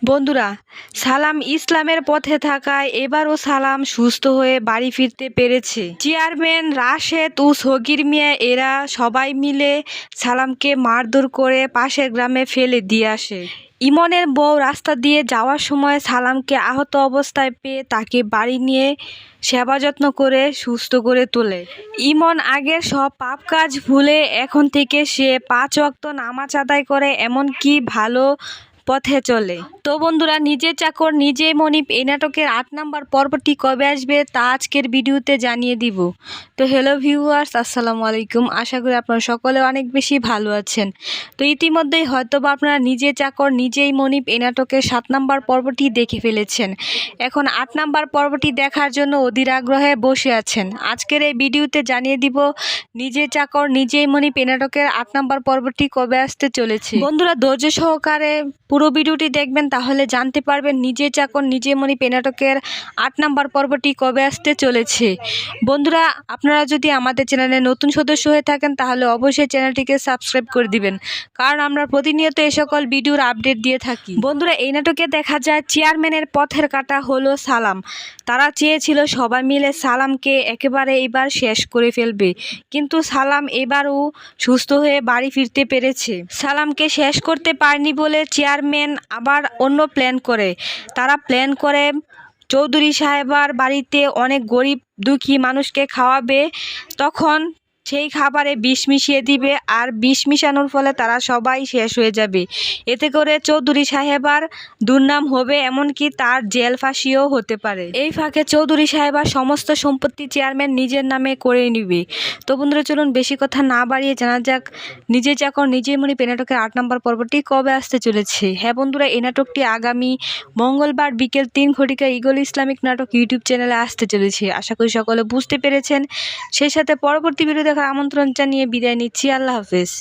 বন্ধুরা, সালাম ইসলামের পথে থাকায় এবারও সালাম সুস্থ হয়ে বাড়ি ফিরতে পেরেছে। চেয়ারম্যান রাশেদ ও সগির মিয়া এরা সবাই মিলে সালামকে মারধর করে পাশের গ্রামে ফেলে দিয়ে আসে। ইমনের বউ রাস্তা দিয়ে যাওয়ার সময় সালামকে আহত অবস্থায় পেয়ে তাকে বাড়ি নিয়ে সেবা যত্ন করে সুস্থ করে তোলে। ইমন আগের সব পাপ কাজ ভুলে এখন থেকে সে 5 ওয়াক্ত নামাজ আদায় করে, এমনকি ভালো পথে চলে। তো বন্ধুরা, নিজের চাকর নিজেই মনিব এই নাটকের 8 নম্বর পর্বটি কবে আসবে তা আজকের ভিডিওতে জানিয়ে দিব। তো হ্যালো ভিউয়ার্স, আসসালামু আলাইকুম। আশা করি আপনারা সকলে অনেক বেশি ভালো আছেন। তো ইতিমধ্যেই হয়তোবা আপনারা নিজের চাকর নিজেই মনিব এই নাটকের 7 নম্বর পর্বটি দেখে ফেলেছেন। এখন 8 নম্বর পর্বটি দেখার জন্য অধীর আগ্রহে বসে আছেন। আজকের এই ভিডিওতে জানিয়ে দিব নিজের চাকর নিজেই মনিব এই নাটকের 8 নম্বর পর্বটি কবে আসতে চলেছে। বন্ধুরা, ধৈর্য সহকারে পুরো ভিডিওটি দেখবেন, তাহলে জানতে পারবেন নিজে চাকর নিজে মনিব এই নাটকের 8 নম্বর পর্বটি কবে আসতে চলেছে। বন্ধুরা, আপনারা যদি আমাদের চ্যানেলে নতুন সদস্য হয়ে থাকেন তাহলে অবশ্যই চ্যানেলটিকে সাবস্ক্রাইব করে দিবেন, কারণ আমরা প্রতিনিয়ত এই সকল ভিডিওর আপডেট দিয়ে থাকি। বন্ধুরা, এই নাটকে দেখা যায় চেয়ারম্যানের পথের কাঁটা হলো সালাম। তারা চেয়েছিল সবাই মিলে সালামকে একেবারে এবার শেষ করে ফেলবে, কিন্তু সালাম এবারও সুস্থ হয়ে বাড়ি ফিরতে পেরেছে। সালামকে শেষ করতে পারেনি বলে চেয়ারম্যান আবার অন্য প্ল্যান করে। তারা প্ল্যান করে চৌধুরী সাহেবার বাড়িতে অনেক গরিব দুঃখী মানুষকে খাওয়াবে, তখন সেই খাবারে বিষ মিশিয়ে দিবে, আর বিষ মিশানোর ফলে তারা সবাই শেষ হয়ে যাবে। এতে করে চৌধুরী সাহেবার দুর্নাম হবে, এমনকি তার জেল ফাঁসিও হতে পারে। এই ফাঁকে চৌধুরী সাহেবার সমস্ত সম্পত্তি চেয়ারম্যান নিজের নামে করে নিবে। তো বন্ধুরা, চলুন বেশি কথা না বাড়িয়ে জানা যাক নিজে চাকর নিজেই মনিব এই নাটকের 8 নম্বর পর্বটি কবে আসতে চলেছে। হ্যাঁ বন্ধুরা, এই নাটকটি আগামী মঙ্গলবার বিকেল 3 ঘটিকায় ইগল ইসলামিক নাটক ইউটিউব চ্যানেলে আসতে চলেছে। আশা করি সকলে বুঝতে পেরেছেন। সেই সাথে পরবর্তী ভিডিও দেখার আমন্ত্রণ জানিয়ে বিদায় নিচ্ছি। আল্লাহ হাফেজ।